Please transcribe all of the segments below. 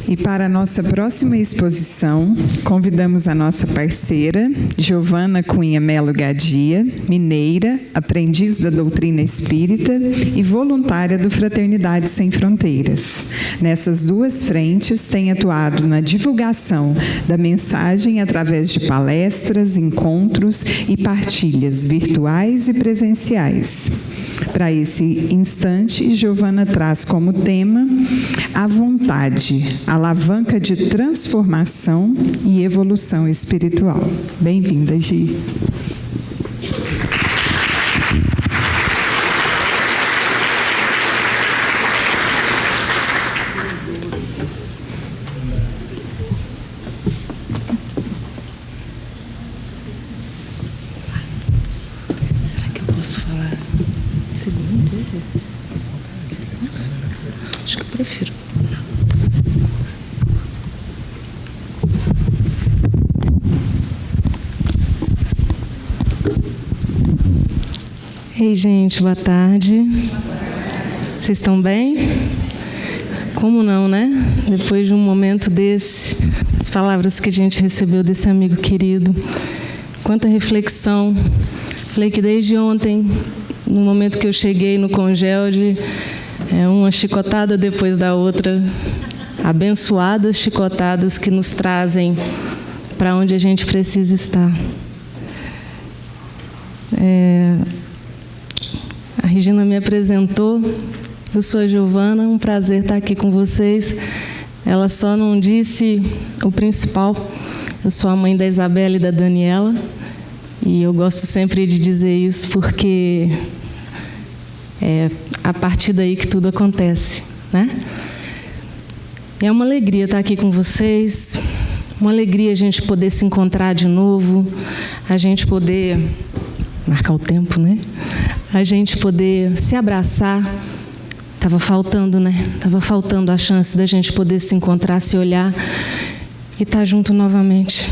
E para a nossa próxima exposição, convidamos a nossa parceira, Giovana Cunha Melo Gadia, mineira, aprendiz da doutrina espírita e voluntária do Fraternidade Sem Fronteiras. Nessas duas frentes, tem atuado na divulgação da mensagem através de palestras, encontros e partilhas virtuais e presenciais. Para esse instante, Giovana traz como tema a vontade, alavanca de transformação e evolução espiritual. Bem-vinda, Gi. Será que eu posso falar? Nossa, acho que eu prefiro. Ei, gente, boa tarde. Vocês estão bem? Como não, né? Depois de um momento desse, as palavras que a gente recebeu desse amigo querido, quanta reflexão. Falei que desde ontem, no momento que eu cheguei no Congelde, uma chicotada depois da outra, abençoadas chicotadas que nos trazem para onde a gente precisa estar. A Regina me apresentou, eu sou a Giovana, um prazer estar aqui com vocês. Ela só não disse o principal, eu sou a mãe da Isabela e da Daniela, e eu gosto sempre de dizer isso porque é a partir daí que tudo acontece, né? É uma alegria estar aqui com vocês, uma alegria a gente poder se encontrar de novo, a gente poder marcar o tempo, né? A gente poder se abraçar. Estava faltando, né? Estava faltando a chance da gente poder se encontrar, se olhar e estar junto novamente.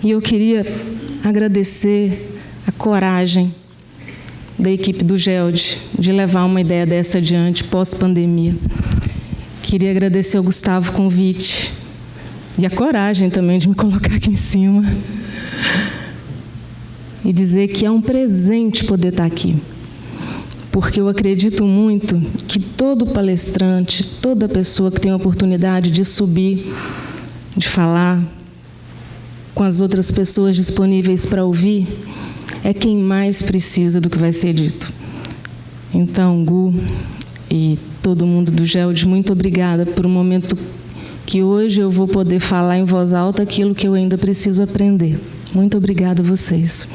E eu queria agradecer a coragem da equipe do GELD de levar uma ideia dessa adiante pós-pandemia. Queria agradecer ao Gustavo o convite e a coragem também de me colocar aqui em cima e dizer que é um presente poder estar aqui, porque eu acredito muito que todo palestrante, toda pessoa que tem a oportunidade de subir, de falar com as outras pessoas disponíveis para ouvir, é quem mais precisa do que vai ser dito. Então, Gu e todo mundo do GELD, muito obrigada por um momento que hoje eu vou poder falar em voz alta aquilo que eu ainda preciso aprender. Muito obrigada a vocês.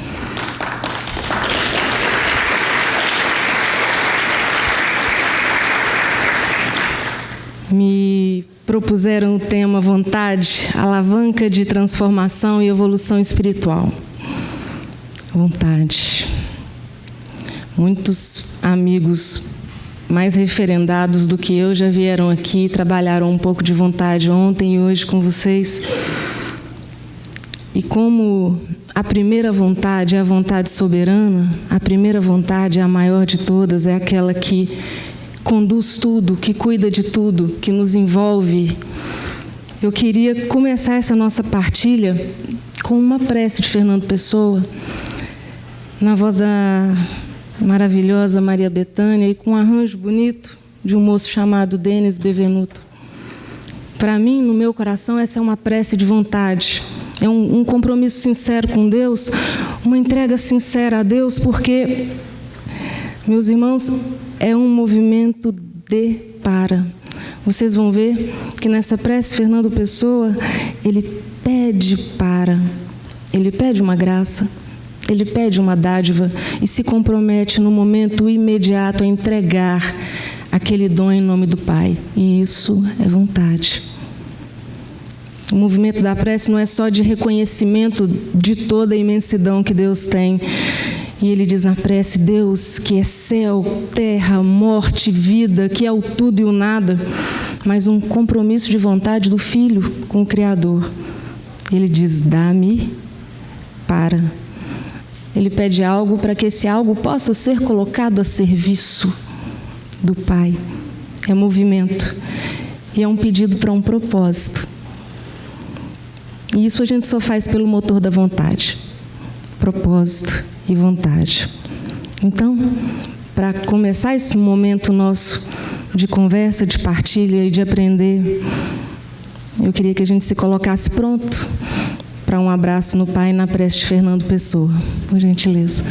Me propuseram o tema vontade, alavanca de transformação e evolução espiritual. Vontade. Muitos amigos mais referendados do que eu já vieram aqui, trabalharam um pouco de vontade ontem e hoje com vocês. E como a primeira vontade é a vontade soberana, a primeira vontade é a maior de todas, é aquela que conduz tudo, que cuida de tudo, que nos envolve. Eu queria começar essa nossa partilha com uma prece de Fernando Pessoa, na voz da maravilhosa Maria Bethânia e com um arranjo bonito de um moço chamado Denis Bevenuto. Para mim, no meu coração, essa é uma prece de vontade. É um compromisso sincero com Deus, uma entrega sincera a Deus, porque, meus irmãos, é um movimento de para. Vocês vão ver que nessa prece, Fernando Pessoa, ele pede para, ele pede uma graça, ele pede uma dádiva e se compromete no momento imediato a entregar aquele dom em nome do Pai. E isso é vontade. O movimento da prece não é só de reconhecimento de toda a imensidão que Deus tem. E ele diz na prece, Deus, que é céu, terra, morte, vida, que é o tudo e o nada, mas um compromisso de vontade do Filho com o Criador. Ele diz, dá-me para. Ele pede algo para que esse algo possa ser colocado a serviço do Pai. É movimento. e é um pedido para um propósito. E isso a gente só faz pelo motor da vontade. Propósito e vontade. Então, para começar esse momento nosso de conversa, de partilha e de aprender, eu queria que a gente se colocasse pronto para um abraço no Pai na prece de Fernando Pessoa. Por gentileza.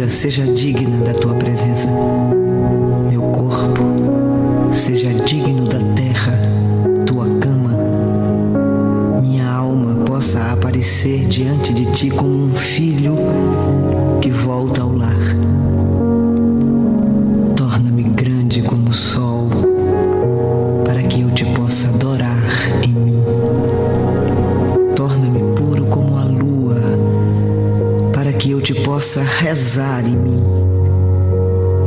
Seja digna da tua presença, meu corpo seja digno da terra, tua cama, minha alma possa aparecer diante de ti como um filho que volta ao lar. Torna-me grande como o sol, para que eu te possa adorar em mim. Torna-me puro como a lua, para que eu te possa rezar em mim,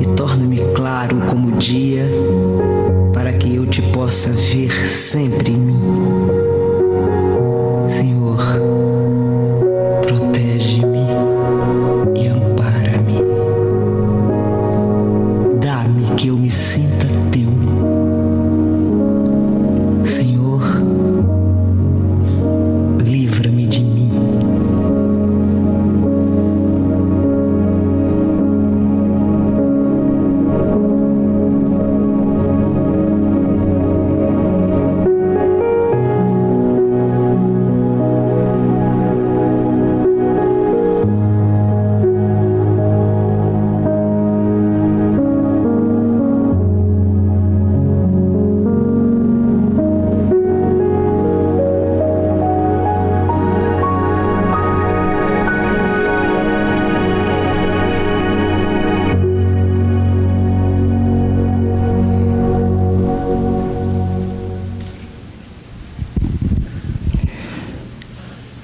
e torna-me claro como o dia, para que eu te possa ver sempre em mim. Senhor, protege-me e ampara-me. Dá-me que eu me sinta teu. Senhor, livra-me de mim.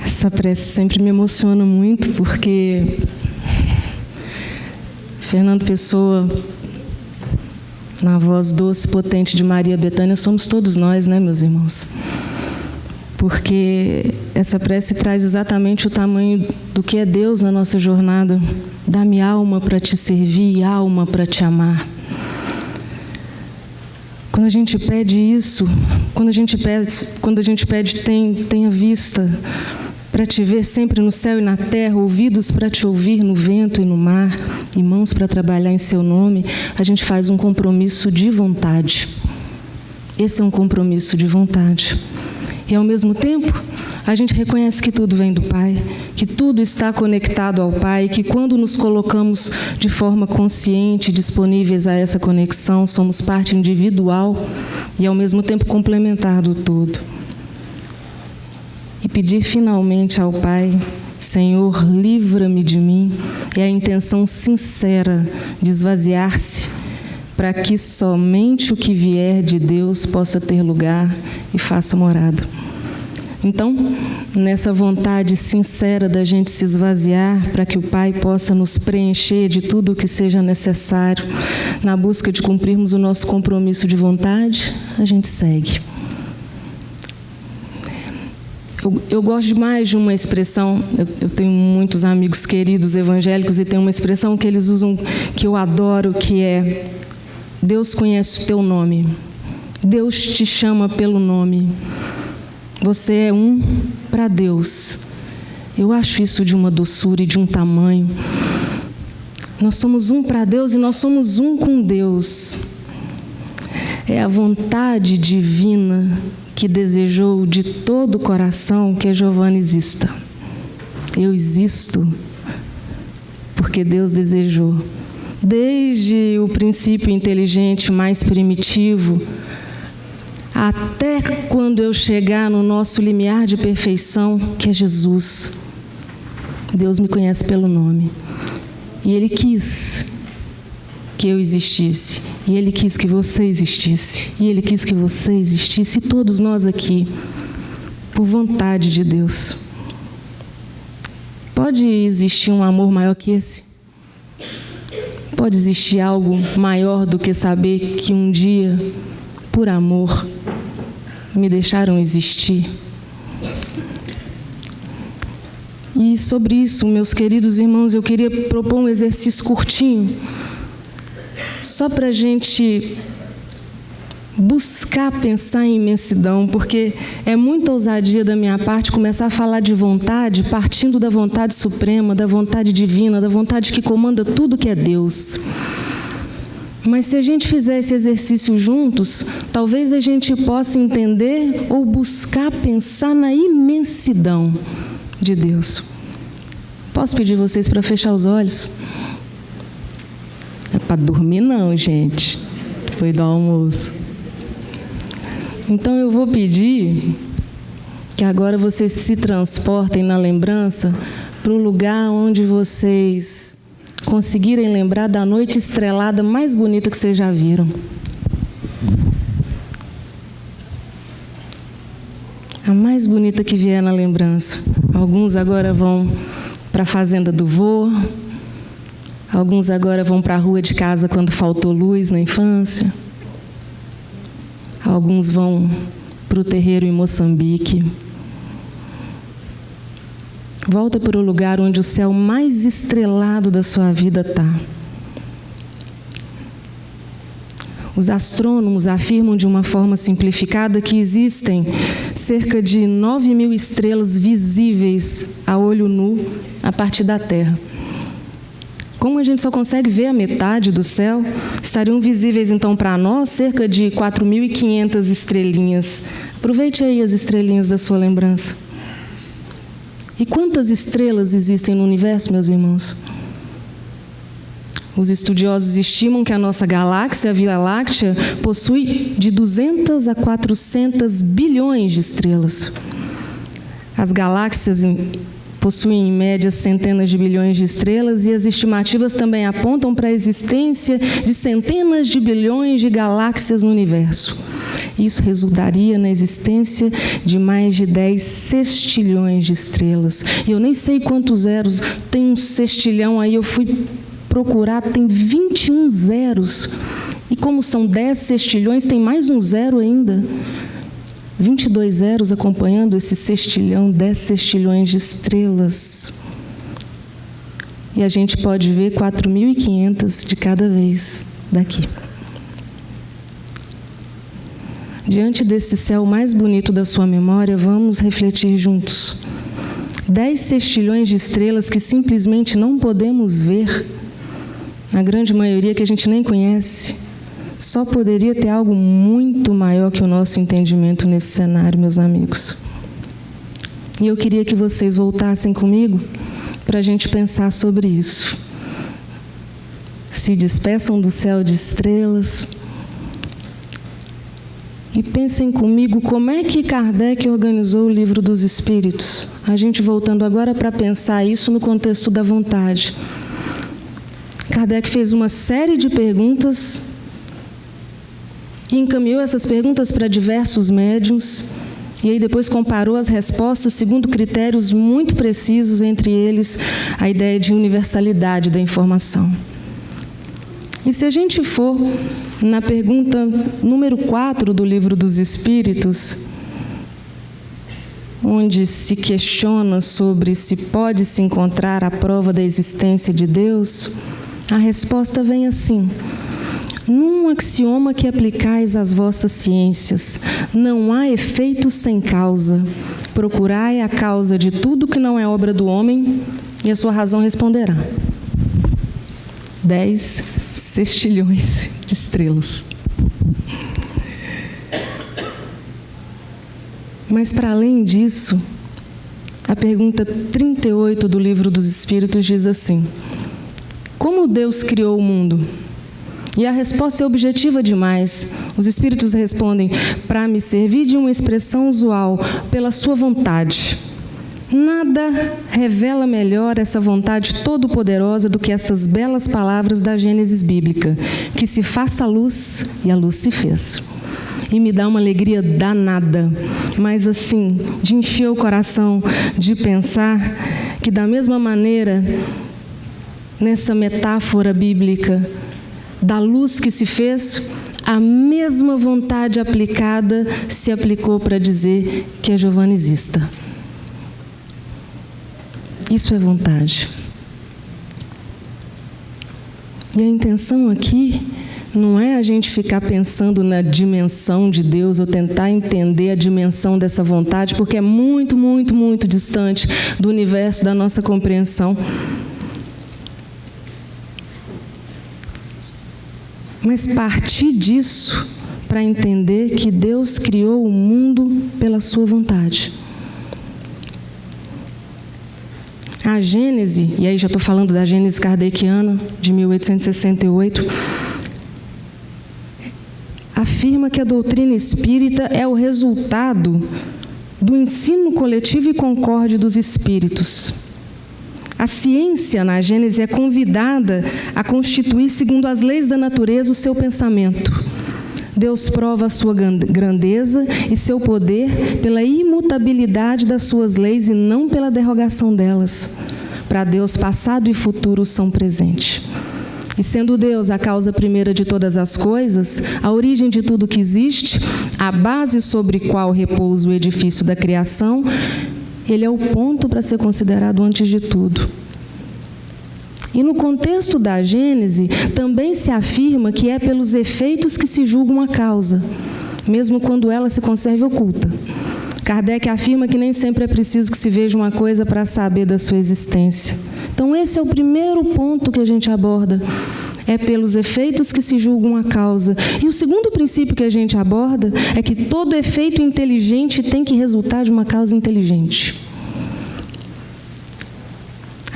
Essa prece sempre me emociona muito, porque Fernando Pessoa, na voz doce e potente de Maria Bethânia, somos todos nós, né, meus irmãos? Porque essa prece traz exatamente o tamanho do que é Deus na nossa jornada. Dá-me alma para te servir, alma para te amar. Quando a gente pede isso, quando a gente pede tenha vista para te ver sempre no céu e na terra, ouvidos para te ouvir no vento e no mar, e mãos para trabalhar em seu nome, a gente faz um compromisso de vontade. Esse é um compromisso de vontade. E, ao mesmo tempo, a gente reconhece que tudo vem do Pai, que tudo está conectado ao Pai, que quando nos colocamos de forma consciente, disponíveis a essa conexão, somos parte individual e, ao mesmo tempo, complementar do todo. E pedir finalmente ao Pai: Senhor, livra-me de mim, é a intenção sincera de esvaziar-se, para que somente o que vier de Deus possa ter lugar e faça morada. Então, nessa vontade sincera da gente se esvaziar para que o Pai possa nos preencher de tudo o que seja necessário, na busca de cumprirmos o nosso compromisso de vontade, a gente segue. Eu gosto demais de uma expressão, eu tenho muitos amigos queridos evangélicos e tem uma expressão que eles usam que eu adoro, que é: Deus conhece o teu nome, Deus te chama pelo nome, você é um para Deus. Eu acho isso de uma doçura e de um tamanho. Nós somos um para Deus e nós somos um com Deus. É a vontade divina que desejou de todo o coração que a Giovana exista. Eu existo porque Deus desejou. Desde o princípio inteligente mais primitivo, até quando eu chegar no nosso limiar de perfeição, que é Jesus. Deus me conhece pelo nome. E Ele quis que eu existisse. E Ele quis que você existisse. E Ele quis que você existisse. E todos nós aqui, por vontade de Deus. Pode existir um amor maior que esse? Pode existir algo maior do que saber que um dia, por amor, me deixaram existir? E sobre isso, meus queridos irmãos, eu queria propor um exercício curtinho, só para a gente buscar pensar em imensidão, porque é muita ousadia da minha parte começar a falar de vontade, partindo da vontade suprema, da vontade divina, da vontade que comanda tudo que é Deus. Mas se a gente fizer esse exercício juntos, talvez a gente possa entender ou buscar pensar na imensidão de Deus. Posso pedir vocês para fechar os olhos? É para dormir não, gente. Depois do almoço. Então eu vou pedir que agora vocês se transportem na lembrança para o lugar onde vocês conseguirem lembrar da noite estrelada mais bonita que vocês já viram. A mais bonita que vier na lembrança. Alguns agora vão para a fazenda do vô, alguns agora vão para a rua de casa quando faltou luz na infância, alguns vão para o terreiro em Moçambique. Volta para o lugar onde o céu mais estrelado da sua vida está. Os astrônomos afirmam de uma forma simplificada que existem cerca de 9.000 estrelas visíveis a olho nu a partir da Terra. Como a gente só consegue ver a metade do céu, estariam visíveis então para nós cerca de 4.500 estrelinhas. Aproveite aí as estrelinhas da sua lembrança. E quantas estrelas existem no universo, meus irmãos? Os estudiosos estimam que a nossa galáxia, a Via Láctea, possui de 200 a 400 bilhões de estrelas. As galáxias possuem, em média, centenas de bilhões de estrelas e as estimativas também apontam para a existência de centenas de bilhões de galáxias no universo. Isso resultaria na existência de mais de 10 sextilhões de estrelas. E eu nem sei quantos zeros, tem um sextilhão aí, eu fui procurar, tem 21 zeros. E como são 10 sextilhões, tem mais um zero ainda. 22 zeros acompanhando esse sextilhão, 10 sextilhões de estrelas. E a gente pode ver 4.500 de cada vez daqui. Diante desse céu mais bonito da sua memória, vamos refletir juntos. 10 sextilhões de estrelas que simplesmente não podemos ver, a grande maioria que a gente nem conhece, só poderia ter algo muito maior que o nosso entendimento nesse cenário, meus amigos. E eu queria que vocês voltassem comigo para a gente pensar sobre isso. Se despeçam do céu de estrelas e pensem comigo como é que Kardec organizou o Livro dos Espíritos. A gente voltando agora para pensar isso no contexto da vontade. Kardec fez uma série de perguntas e encaminhou essas perguntas para diversos médiuns, e aí depois comparou as respostas segundo critérios muito precisos, entre eles a ideia de universalidade da informação. E se a gente for na pergunta número 4 do Livro dos Espíritos, onde se questiona sobre se pode-se encontrar a prova da existência de Deus, a resposta vem assim: num axioma que aplicais às vossas ciências, não há efeito sem causa. Procurai a causa de tudo que não é obra do homem, e a sua razão responderá. 10 sextilhões de estrelas. Mas, para além disso, a pergunta 38 do Livro dos Espíritos diz assim: como Deus criou o mundo? E a resposta é objetiva demais. Os Espíritos respondem: para me servir de uma expressão usual, pela sua vontade. Nada revela melhor essa vontade todo-poderosa do que essas belas palavras da Gênesis bíblica: que se faça a luz, e a luz se fez. E me dá uma alegria danada, mas assim, de encher o coração, de pensar que da mesma maneira, nessa metáfora bíblica da luz que se fez, a mesma vontade aplicada se aplicou para dizer que a Giovana exista. Isso é vontade. E a intenção aqui não é a gente ficar pensando na dimensão de Deus ou tentar entender a dimensão dessa vontade, porque é muito, muito, muito distante do universo da nossa compreensão. Mas partir disso para entender que Deus criou o mundo pela sua vontade. A Gênese, e aí já estou falando da Gênese kardeciana, de 1868, afirma que a doutrina espírita é o resultado do ensino coletivo e concorde dos espíritos. A ciência, na Gênese, é convidada a constituir, segundo as leis da natureza, o seu pensamento. Deus prova a sua grandeza e seu poder pela imutabilidade das suas leis e não pela derrogação delas. Para Deus, passado e futuro são presente. E sendo Deus a causa primeira de todas as coisas, a origem de tudo que existe, a base sobre qual repousa o edifício da criação, Ele é o ponto para ser considerado antes de tudo. E no contexto da Gênese, também se afirma que é pelos efeitos que se julga uma causa, mesmo quando ela se conserve oculta. Kardec afirma que nem sempre é preciso que se veja uma coisa para saber da sua existência. Então, esse é o primeiro ponto que a gente aborda. É pelos efeitos que se julga uma causa. E o segundo princípio que a gente aborda é que todo efeito inteligente tem que resultar de uma causa inteligente.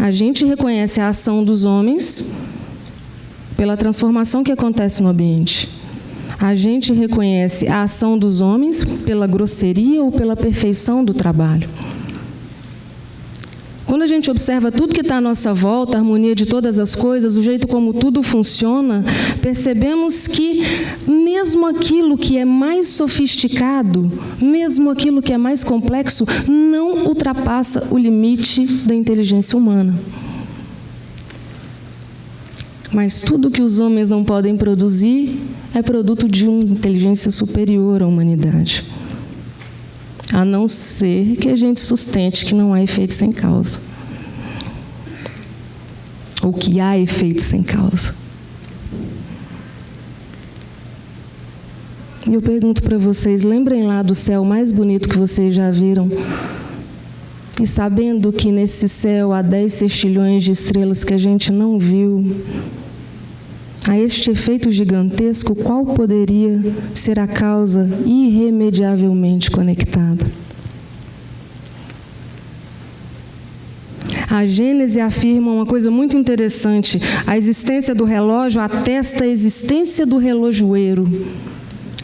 A gente reconhece a ação dos homens pela transformação que acontece no ambiente. A gente reconhece a ação dos homens pela grosseria ou pela perfeição do trabalho. Quando a gente observa tudo que está à nossa volta, a harmonia de todas as coisas, o jeito como tudo funciona, percebemos que mesmo aquilo que é mais sofisticado, mesmo aquilo que é mais complexo, não ultrapassa o limite da inteligência humana. Mas tudo que os homens não podem produzir é produto de uma inteligência superior à humanidade. A não ser que a gente sustente que não há efeito sem causa. Ou que há efeito sem causa. E eu pergunto para vocês, lembrem lá do céu mais bonito que vocês já viram? E sabendo que nesse céu há 10 sextilhões de estrelas que a gente não viu, a este efeito gigantesco, qual poderia ser a causa irremediavelmente conectada? A Gênese afirma uma coisa muito interessante. A existência do relógio atesta a existência do relojoeiro.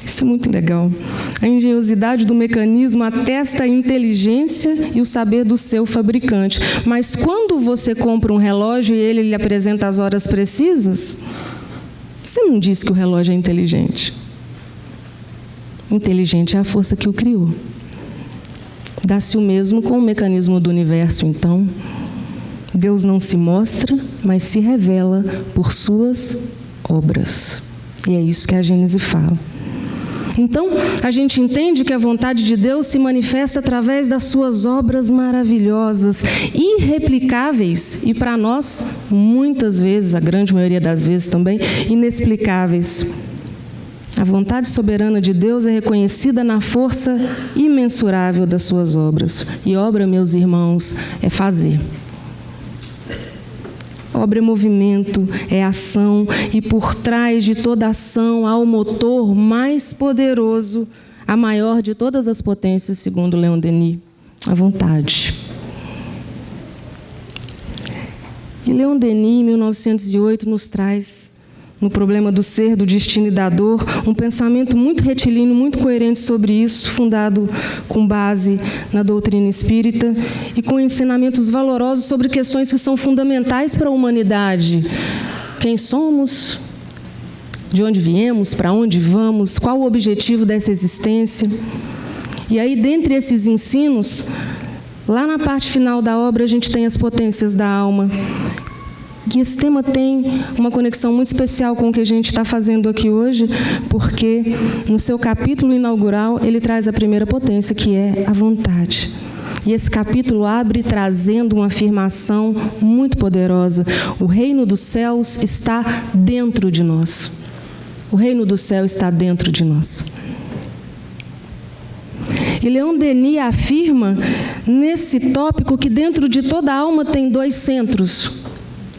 Isso é muito legal. A engenhosidade do mecanismo atesta a inteligência e o saber do seu fabricante. Mas quando você compra um relógio e ele lhe apresenta as horas precisas, você não diz que o relógio é inteligente. Inteligente é a força que o criou. Dá-se o mesmo com o mecanismo do universo, então. Deus não se mostra, mas se revela por suas obras. E é isso que a Gênese fala. Então, a gente entende que a vontade de Deus se manifesta através das suas obras maravilhosas, irreplicáveis e, para nós, muitas vezes, a grande maioria das vezes também, inexplicáveis. A vontade soberana de Deus é reconhecida na força imensurável das suas obras. E obra, meus irmãos, é fazer. Obra é movimento, é ação, e por trás de toda ação há o motor mais poderoso, a maior de todas as potências, segundo Leon Denis, a vontade. E Leon Denis, em 1908, nos traz, no problema do ser, do destino e da dor, um pensamento muito retilíneo, muito coerente sobre isso, fundado com base na doutrina espírita e com ensinamentos valorosos sobre questões que são fundamentais para a humanidade. Quem somos? De onde viemos? Para onde vamos? Qual o objetivo dessa existência? E aí, dentre esses ensinos, lá na parte final da obra, a gente tem as potências da alma. E esse tema tem uma conexão muito especial com o que a gente está fazendo aqui hoje, porque no seu capítulo inaugural ele traz a primeira potência, que é a vontade. E esse capítulo abre trazendo uma afirmação muito poderosa. O reino dos céus está dentro de nós. O reino do céu está dentro de nós. E Leon Denis afirma nesse tópico que dentro de toda alma tem 2 centros.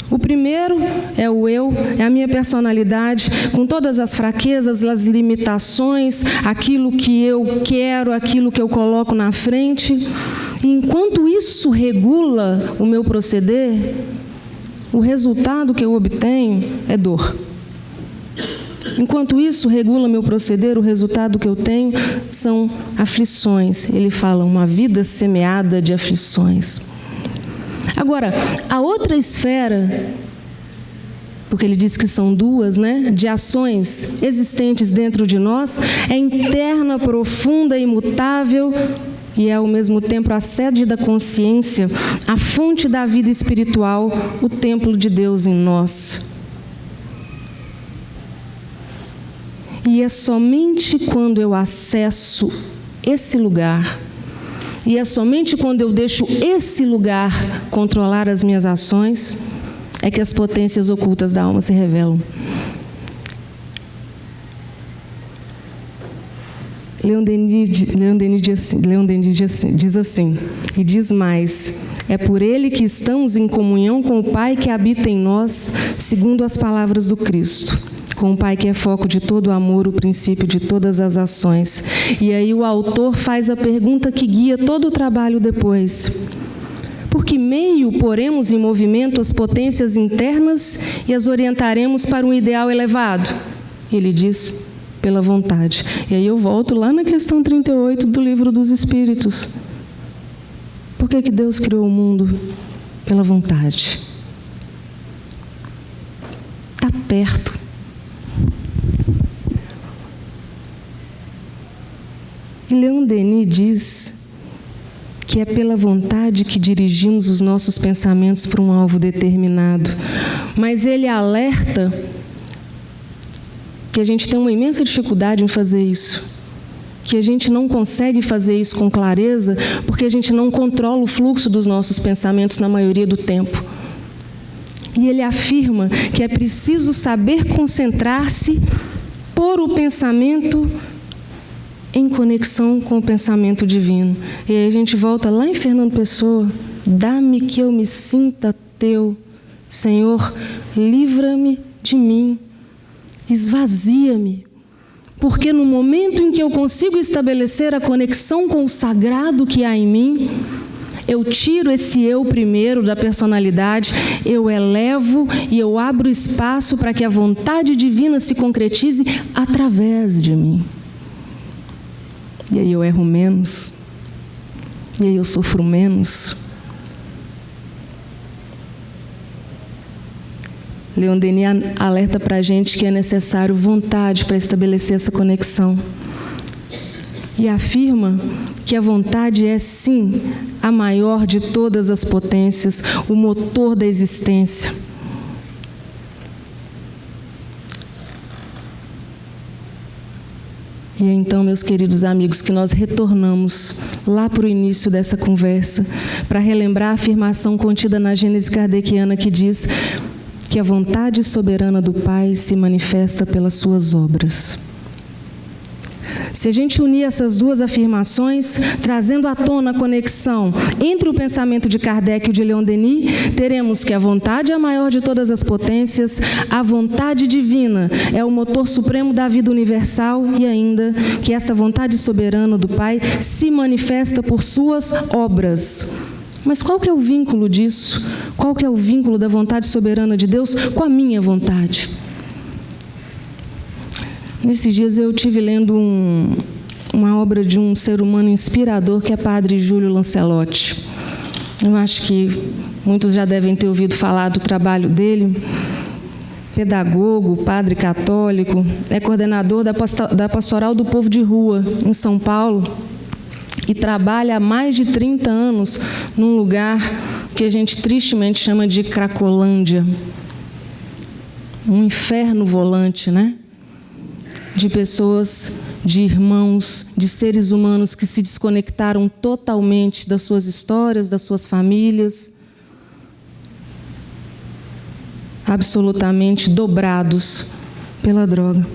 O primeiro é o eu, é a minha personalidade, com todas as fraquezas, as limitações, aquilo que eu quero, aquilo que eu coloco na frente. E enquanto isso regula o meu proceder, o resultado que eu obtenho é dor. Enquanto isso regula meu proceder, o resultado que eu tenho são aflições. Ele fala, uma vida semeada de aflições. Agora, a outra esfera, porque ele diz que são 2, né, de ações existentes dentro de nós, é interna, profunda, imutável e é ao mesmo tempo a sede da consciência, a fonte da vida espiritual, o templo de Deus em nós. E é somente quando eu acesso esse lugar, e é somente quando eu deixo esse lugar controlar as minhas ações, é que as potências ocultas da alma se revelam. Leon Denis diz assim, e diz mais, é por ele que estamos em comunhão com o Pai que habita em nós, segundo as palavras do Cristo. Com o Pai que é foco de todo o amor, o princípio de todas as ações. E aí o autor faz a pergunta que guia todo o trabalho depois. Por que meio poremos em movimento as potências internas e as orientaremos para um ideal elevado? Ele diz, pela vontade. E aí eu volto lá na questão 38 do Livro dos Espíritos. Por que Deus criou o mundo? Pela vontade. Está perto. E Leon Denis diz que é pela vontade que dirigimos os nossos pensamentos para um alvo determinado. Mas ele alerta que a gente tem uma imensa dificuldade em fazer isso. Que a gente não consegue fazer isso com clareza porque a gente não controla o fluxo dos nossos pensamentos na maioria do tempo. E ele afirma que é preciso saber concentrar-se, pôr o pensamento em conexão com o pensamento divino. E aí a gente volta lá em Fernando Pessoa. Dá-me que eu me sinta teu. Senhor, livra-me de mim. Esvazia-me. Porque no momento em que eu consigo estabelecer a conexão com o sagrado que há em mim, eu tiro esse eu primeiro da personalidade, eu elevo e eu abro espaço para que a vontade divina se concretize através de mim. E aí eu erro menos. E aí eu sofro menos. Leon Denis alerta para a gente que é necessário vontade para estabelecer essa conexão. E afirma que a vontade é, sim, a maior de todas as potências, o motor da existência. E então, meus queridos amigos, que nós retornamos lá para o início dessa conversa, para relembrar a afirmação contida na Gênese kardeciana que diz que a vontade soberana do Pai se manifesta pelas suas obras. Se a gente unir essas duas afirmações, trazendo à tona a conexão entre o pensamento de Kardec e o de Leon Denis, teremos que a vontade é a maior de todas as potências, a vontade divina é o motor supremo da vida universal e ainda que essa vontade soberana do Pai se manifesta por suas obras. Mas qual que é o vínculo disso? Qual que é o vínculo da vontade soberana de Deus com a minha vontade? Nesses dias eu estive lendo uma obra de um ser humano inspirador que é Padre Júlio Lancelotti. Eu acho que muitos já devem ter ouvido falar do trabalho dele. Pedagogo, padre católico, é coordenador da Pastoral do Povo de Rua, em São Paulo, e trabalha há mais de 30 anos num lugar que a gente tristemente chama de Cracolândia. Um inferno volante, né? De pessoas, de irmãos, de seres humanos que se desconectaram totalmente das suas histórias, das suas famílias, absolutamente dobrados pela droga.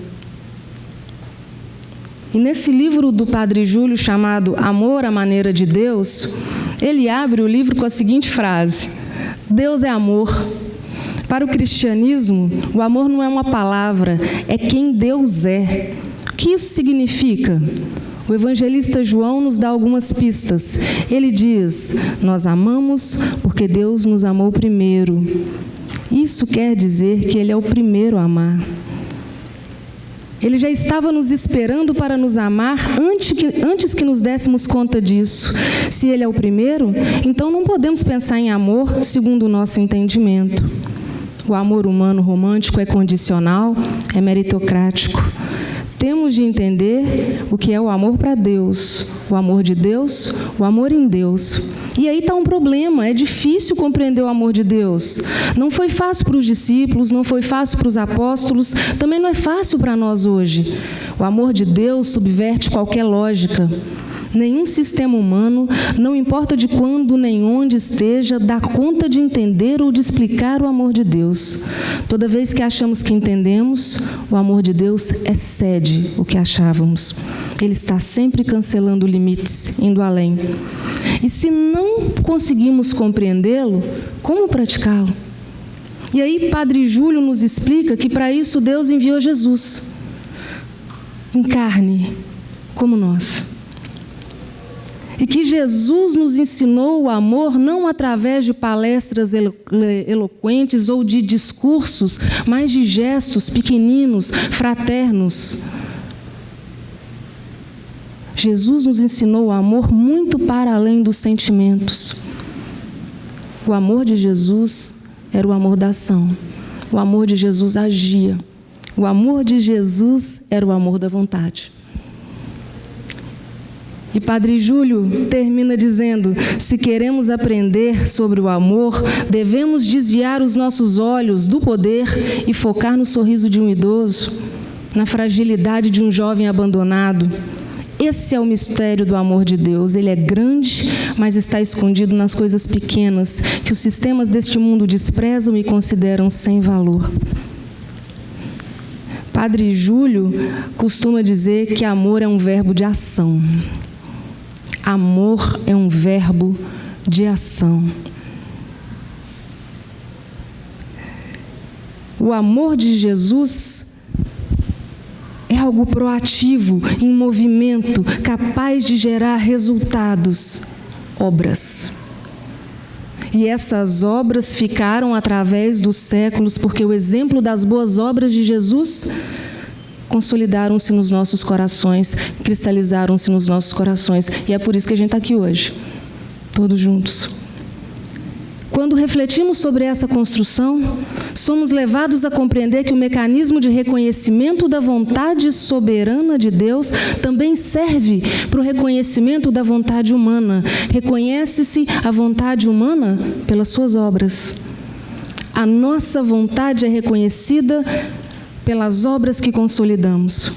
E nesse livro do Padre Júlio, chamado Amor à Maneira de Deus, ele abre o livro com a seguinte frase: Deus é amor. Para o cristianismo, o amor não é uma palavra, é quem Deus é. O que isso significa? O evangelista João nos dá algumas pistas. Ele diz: nós amamos porque Deus nos amou primeiro. Isso quer dizer que Ele é o primeiro a amar. Ele já estava nos esperando para nos amar antes que nos dessemos conta disso. Se Ele é o primeiro, então não podemos pensar em amor segundo o nosso entendimento. O amor humano romântico é condicional, é meritocrático. Temos de entender o que é o amor para Deus, o amor de Deus, o amor em Deus. E aí está um problema, é difícil compreender o amor de Deus. Não foi fácil para os discípulos, não foi fácil para os apóstolos, também não é fácil para nós hoje. O amor de Deus subverte qualquer lógica. Nenhum sistema humano, não importa de quando nem onde esteja, dá conta de entender ou de explicar o amor de Deus. Toda vez que achamos que entendemos, o amor de Deus excede o que achávamos. Ele está sempre cancelando limites, indo além. E se não conseguimos compreendê-lo, como praticá-lo? E aí Padre Júlio nos explica que para isso Deus enviou Jesus, em carne, como nós. E que Jesus nos ensinou o amor não através de palestras eloquentes ou de discursos, mas de gestos pequeninos, fraternos. Jesus nos ensinou o amor muito para além dos sentimentos. O amor de Jesus era o amor da ação. O amor de Jesus agia. O amor de Jesus era o amor da vontade. E Padre Júlio termina dizendo: se queremos aprender sobre o amor, devemos desviar os nossos olhos do poder e focar no sorriso de um idoso, na fragilidade de um jovem abandonado. Esse é o mistério do amor de Deus. Ele é grande, mas está escondido nas coisas pequenas que os sistemas deste mundo desprezam e consideram sem valor. Padre Júlio costuma dizer que amor é um verbo de ação. Amor é um verbo de ação. O amor de Jesus é algo proativo, em movimento, capaz de gerar resultados, obras. E essas obras ficaram através dos séculos, porque o exemplo das boas obras de Jesus consolidaram-se nos nossos corações, cristalizaram-se nos nossos corações. E é por isso que a gente está aqui hoje, todos juntos. Quando refletimos sobre essa construção, somos levados a compreender que o mecanismo de reconhecimento da vontade soberana de Deus também serve para o reconhecimento da vontade humana. Reconhece-se a vontade humana pelas suas obras. A nossa vontade é reconhecida pelas obras que consolidamos.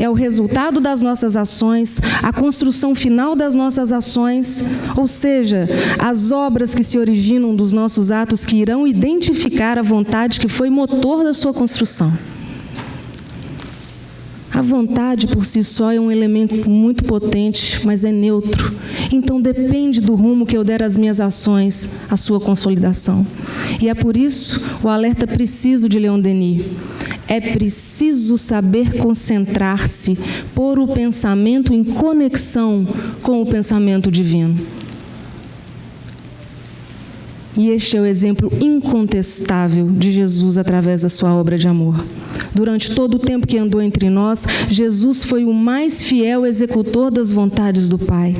É o resultado das nossas ações, a construção final das nossas ações, ou seja, as obras que se originam dos nossos atos que irão identificar a vontade que foi motor da sua construção. A vontade por si só é um elemento muito potente, mas é neutro. Então depende do rumo que eu der às minhas ações, a sua consolidação. E é por isso o alerta preciso de Leon Denis. É preciso saber concentrar-se, pôr o pensamento em conexão com o pensamento divino. E este é o exemplo incontestável de Jesus através da sua obra de amor. Durante todo o tempo que andou entre nós, Jesus foi o mais fiel executor das vontades do Pai.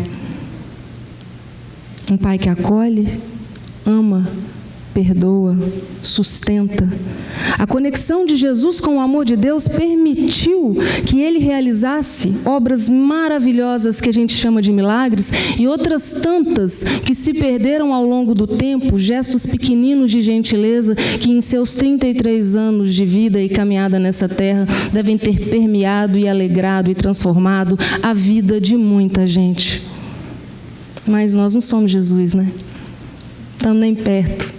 Um Pai que acolhe, ama, perdoa, sustenta. A conexão de Jesus com o amor de Deus permitiu que ele realizasse obras maravilhosas que a gente chama de milagres e outras tantas que se perderam ao longo do tempo, gestos pequeninos de gentileza que em seus 33 anos de vida e caminhada nessa terra devem ter permeado e alegrado e transformado a vida de muita gente. Mas nós não somos Jesus, né? Estamos nem perto.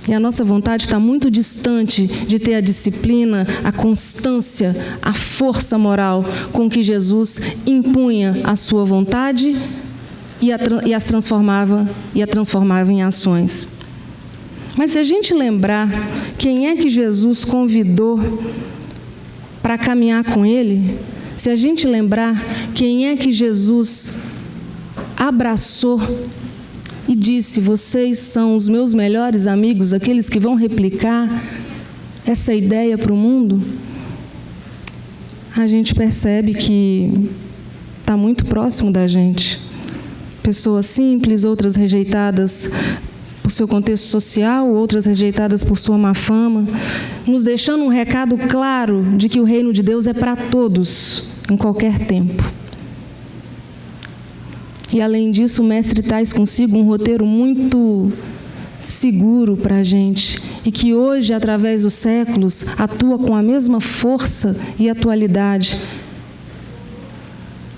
E a nossa vontade está muito distante de ter a disciplina, a constância, a força moral com que Jesus impunha a sua vontade e a transformava em ações. Mas se a gente lembrar quem é que Jesus convidou para caminhar com ele, se a gente lembrar quem é que Jesus abraçou e disse, vocês são os meus melhores amigos, aqueles que vão replicar essa ideia para o mundo, a gente percebe que está muito próximo da gente. Pessoas simples, outras rejeitadas por seu contexto social, outras rejeitadas por sua má fama, nos deixando um recado claro de que o reino de Deus é para todos, em qualquer tempo. E, além disso, o Mestre traz consigo um roteiro muito seguro para a gente e que hoje, através dos séculos, atua com a mesma força e atualidade.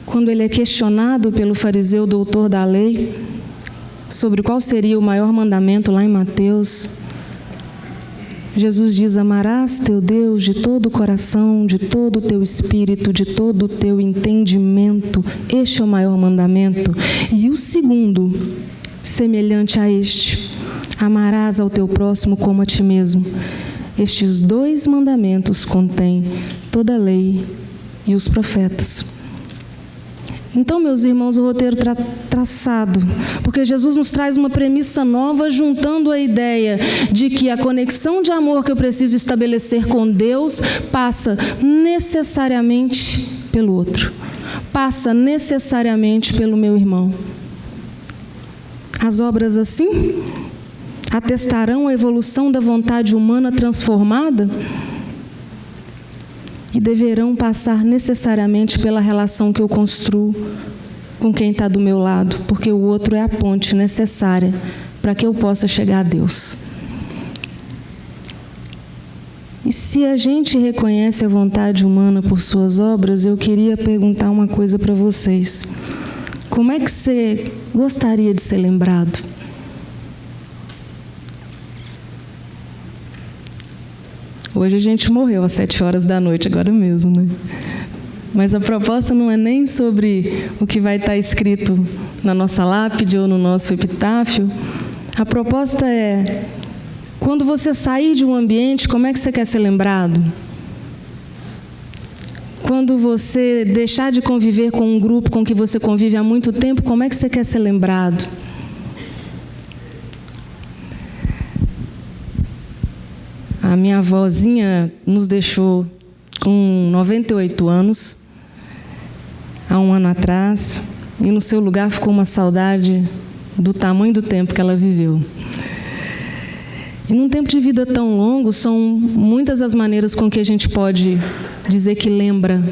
Quando ele é questionado pelo fariseu doutor da lei sobre qual seria o maior mandamento lá em Mateus, Jesus diz, amarás teu Deus de todo o coração, de todo o teu espírito, de todo o teu entendimento. Este é o maior mandamento. E o segundo, semelhante a este, amarás ao teu próximo como a ti mesmo. Estes 2 mandamentos contêm toda a lei e os profetas. Então, meus irmãos, o roteiro está traçado, porque Jesus nos traz uma premissa nova, juntando a ideia de que a conexão de amor que eu preciso estabelecer com Deus passa necessariamente pelo outro, passa necessariamente pelo meu irmão. As obras assim atestarão a evolução da vontade humana transformada e deverão passar necessariamente pela relação que eu construo com quem está do meu lado, porque o outro é a ponte necessária para que eu possa chegar a Deus. E se a gente reconhece a vontade humana por suas obras, eu queria perguntar uma coisa para vocês. Como é que você gostaria de ser lembrado? Hoje a gente morreu às 7 horas da noite, agora mesmo, né? Mas a proposta não é nem sobre o que vai estar escrito na nossa lápide ou no nosso epitáfio. A proposta é, quando você sair de um ambiente, como é que você quer ser lembrado? Quando você deixar de conviver com um grupo com que você convive há muito tempo, como é que você quer ser lembrado? A minha avózinha nos deixou com 98 anos, há um ano atrás, e no seu lugar ficou uma saudade do tamanho do tempo que ela viveu. E num tempo de vida tão longo, são muitas as maneiras com que a gente pode dizer que lembra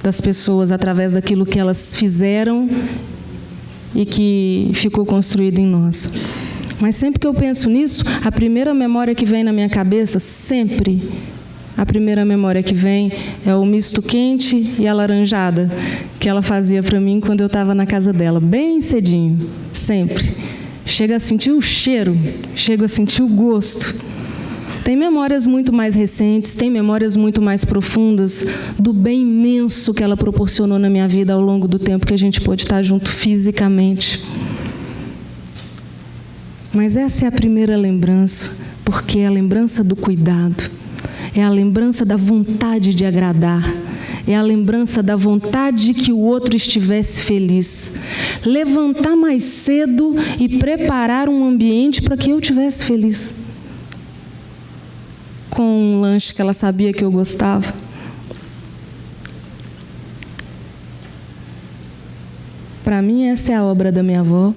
das pessoas através daquilo que elas fizeram e que ficou construído em nós. Mas sempre que eu penso nisso, a primeira memória que vem na minha cabeça, sempre, a primeira memória que vem é o misto quente e a laranjada que ela fazia para mim quando eu estava na casa dela, bem cedinho, sempre. Chega a sentir o cheiro, chego a sentir o gosto. Tem memórias muito mais recentes, tem memórias muito mais profundas do bem imenso que ela proporcionou na minha vida ao longo do tempo que a gente pôde estar junto fisicamente. Mas essa é a primeira lembrança, porque é a lembrança do cuidado, é a lembrança da vontade de agradar, é a lembrança da vontade de que o outro estivesse feliz. Levantar mais cedo e preparar um ambiente para que eu estivesse feliz. Com um lanche que ela sabia que eu gostava. Para mim, essa é a obra da minha avó.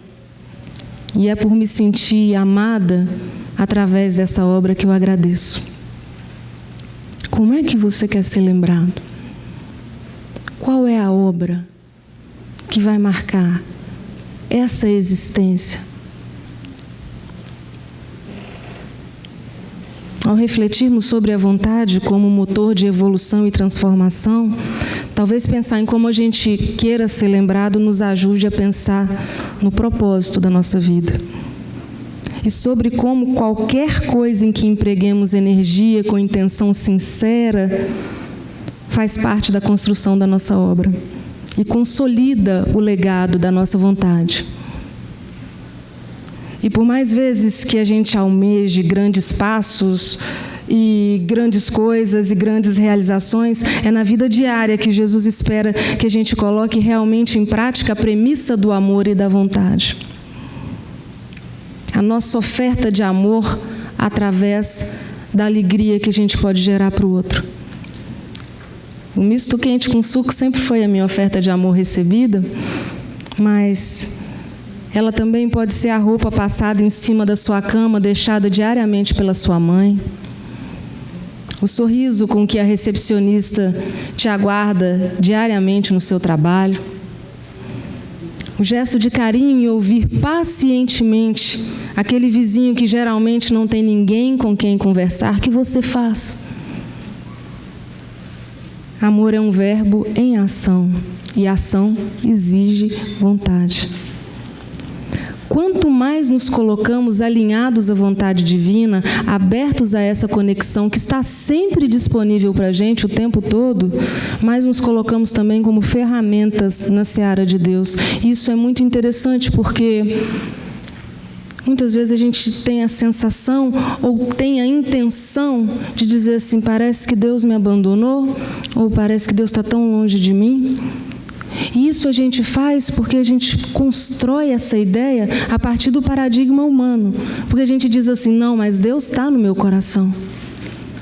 E é por me sentir amada através dessa obra que eu agradeço. Como é que você quer ser lembrado? Qual é a obra que vai marcar essa existência? Ao refletirmos sobre a vontade como motor de evolução e transformação, talvez pensar em como a gente queira ser lembrado nos ajude a pensar no propósito da nossa vida. E sobre como qualquer coisa em que empreguemos energia com intenção sincera faz parte da construção da nossa obra e consolida o legado da nossa vontade. E por mais vezes que a gente almeje grandes passos e grandes coisas e grandes realizações, é na vida diária que Jesus espera que a gente coloque realmente em prática a premissa do amor e da vontade. A nossa oferta de amor através da alegria que a gente pode gerar para o outro. O misto quente com suco sempre foi a minha oferta de amor recebida, mas ela também pode ser a roupa passada em cima da sua cama, deixada diariamente pela sua mãe. O sorriso com que a recepcionista te aguarda diariamente no seu trabalho. O gesto de carinho e ouvir pacientemente aquele vizinho que geralmente não tem ninguém com quem conversar, que você faz. Amor é um verbo em ação, e ação exige vontade. Quanto mais nos colocamos alinhados à vontade divina, abertos a essa conexão que está sempre disponível para a gente o tempo todo, mais nos colocamos também como ferramentas na seara de Deus. Isso é muito interessante porque muitas vezes a gente tem a sensação ou tem a intenção de dizer assim, parece que Deus me abandonou, ou parece que Deus está tão longe de mim. E isso a gente faz porque a gente constrói essa ideia a partir do paradigma humano. Porque a gente diz assim, não, mas Deus está no meu coração.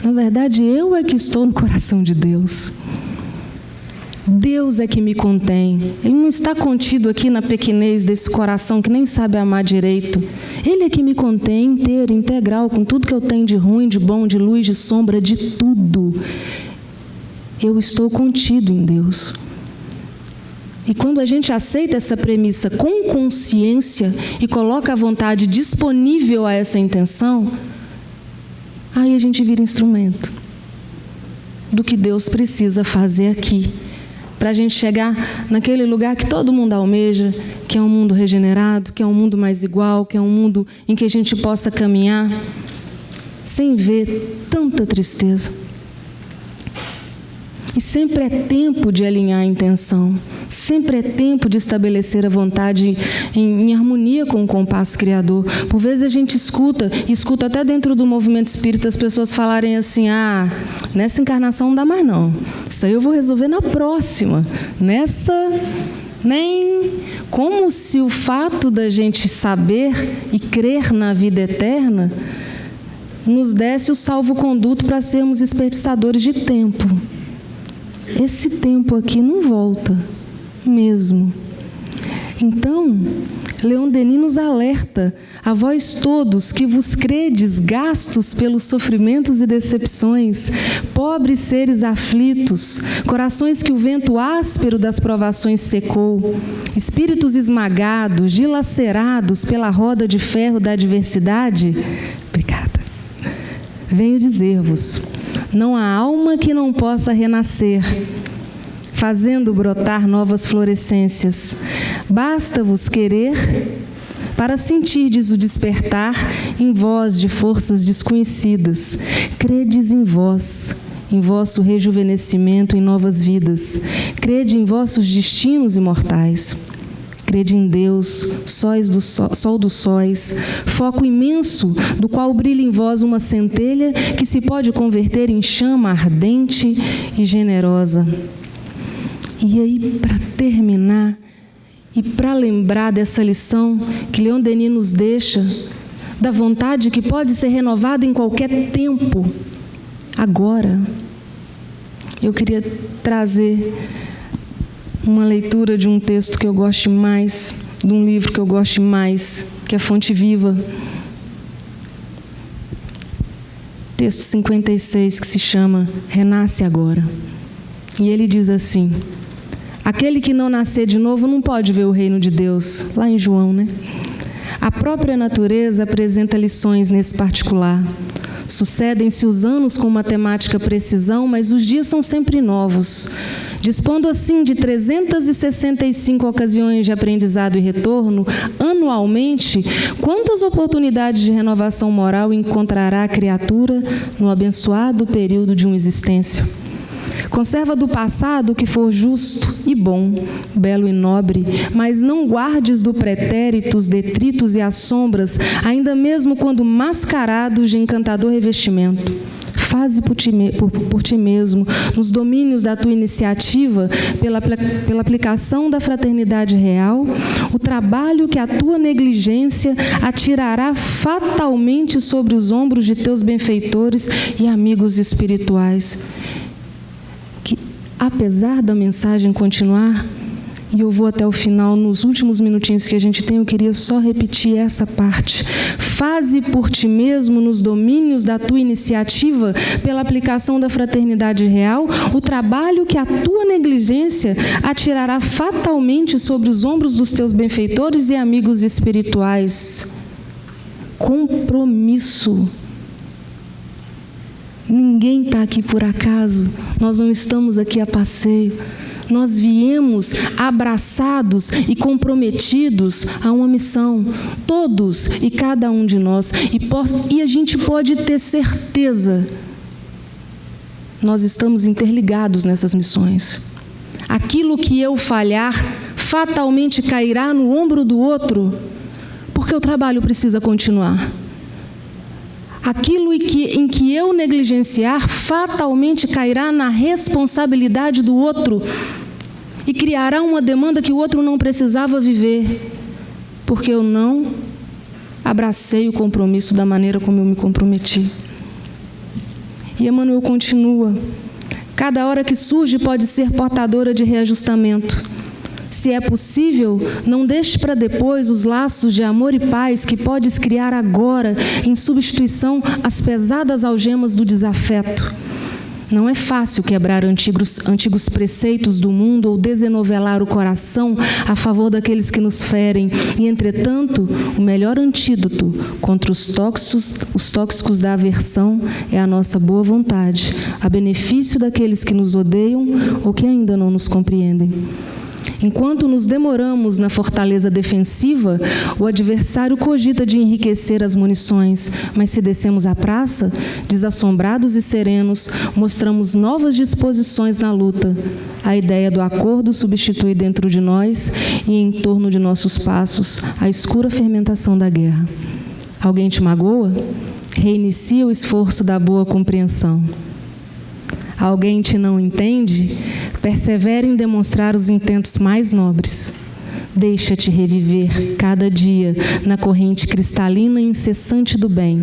Na verdade, eu é que estou no coração de Deus. Deus é que me contém. Ele não está contido aqui na pequenez desse coração que nem sabe amar direito. Ele é que me contém inteiro, integral, com tudo que eu tenho de ruim, de bom, de luz, de sombra, de tudo. Eu estou contido em Deus. E quando a gente aceita essa premissa com consciência e coloca a vontade disponível a essa intenção, aí a gente vira instrumento do que Deus precisa fazer aqui, para a gente chegar naquele lugar que todo mundo almeja, que é um mundo regenerado, que é um mundo mais igual, que é um mundo em que a gente possa caminhar sem ver tanta tristeza. E sempre é tempo de alinhar a intenção, sempre é tempo de estabelecer a vontade em harmonia com o compasso criador. Por vezes a gente escuta até dentro do movimento espírita as pessoas falarem assim: nessa encarnação não dá mais não, isso aí eu vou resolver na próxima, nessa nem... Como se o fato da gente saber e crer na vida eterna nos desse o salvo-conduto para sermos desperdiçadores de tempo. Esse tempo aqui não volta, mesmo. Então, Leon Denis nos alerta: a vós todos que vos credes gastos pelos sofrimentos e decepções, pobres seres aflitos, corações que o vento áspero das provações secou, espíritos esmagados, dilacerados pela roda de ferro da adversidade, obrigada. Venho dizer-vos: não há alma que não possa renascer, fazendo brotar novas florescências. Basta-vos querer para sentirdes o despertar em vós de forças desconhecidas. Credes em vós, em vosso rejuvenescimento em novas vidas. Crede em vossos destinos imortais. Crede em Deus, sol dos sóis, foco imenso do qual brilha em vós uma centelha que se pode converter em chama ardente e generosa. E aí, para terminar, e para lembrar dessa lição que Leon Denis nos deixa, da vontade que pode ser renovada em qualquer tempo, agora, eu queria trazer uma leitura de um texto que eu gosto mais, de um livro que eu gosto mais, que é Fonte Viva. Texto 56, que se chama Renasce Agora. E ele diz assim: aquele que não nascer de novo não pode ver o reino de Deus. Lá em João, né? A própria natureza apresenta lições nesse particular. Sucedem-se os anos com matemática precisão, mas os dias são sempre novos. Dispondo assim de 365 ocasiões de aprendizado e retorno, anualmente, quantas oportunidades de renovação moral encontrará a criatura no abençoado período de uma existência? Conserva do passado o que for justo e bom, belo e nobre, mas não guardes do pretérito os detritos e as sombras, ainda mesmo quando mascarados de encantador revestimento. Faze por ti mesmo, nos domínios da tua iniciativa, pela aplicação da fraternidade real, o trabalho que a tua negligência atirará fatalmente sobre os ombros de teus benfeitores e amigos espirituais. Que, apesar da mensagem continuar, e eu vou até o final, nos últimos minutinhos que a gente tem, eu queria só repetir essa parte. Faze por ti mesmo, nos domínios da tua iniciativa, pela aplicação da fraternidade real, o trabalho que a tua negligência atirará fatalmente sobre os ombros dos teus benfeitores e amigos espirituais. Compromisso. Ninguém está aqui por acaso, nós não estamos aqui a passeio. Nós viemos abraçados e comprometidos a uma missão, todos e cada um de nós. E a gente pode ter certeza, nós estamos interligados nessas missões. Aquilo que eu falhar, fatalmente cairá no ombro do outro, porque o trabalho precisa continuar. Aquilo em que eu negligenciar, fatalmente cairá na responsabilidade do outro e criará uma demanda que o outro não precisava viver, porque eu não abracei o compromisso da maneira como eu me comprometi. E Emmanuel continua: cada hora que surge pode ser portadora de reajustamento. Se é possível, não deixe para depois os laços de amor e paz que podes criar agora, em substituição às pesadas algemas do desafeto. Não é fácil quebrar antigos preceitos do mundo ou desenovelar o coração a favor daqueles que nos ferem. E, entretanto, o melhor antídoto contra os tóxicos da aversão é a nossa boa vontade, a benefício daqueles que nos odeiam ou que ainda não nos compreendem. Enquanto nos demoramos na fortaleza defensiva, o adversário cogita de enriquecer as munições, mas se descemos à praça, desassombrados e serenos, mostramos novas disposições na luta. A ideia do acordo substitui dentro de nós e em torno de nossos passos a escura fermentação da guerra. Alguém te magoa? Reinicia o esforço da boa compreensão. Alguém te não entende? Persevera em demonstrar os intentos mais nobres. Deixa-te reviver cada dia na corrente cristalina e incessante do bem.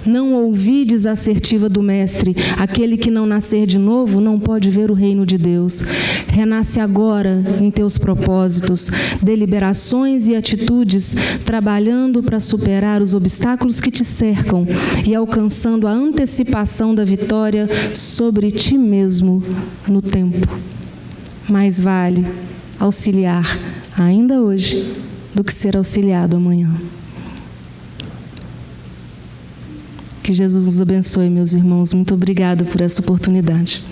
Não ouvides a assertiva do Mestre: aquele que não nascer de novo não pode ver o reino de Deus. Renasce agora em teus propósitos, deliberações e atitudes, trabalhando para superar os obstáculos que te cercam e alcançando a antecipação da vitória sobre ti mesmo no tempo. Mais vale auxiliar ainda hoje do que ser auxiliado amanhã. Que Jesus nos abençoe, meus irmãos. Muito obrigada por essa oportunidade.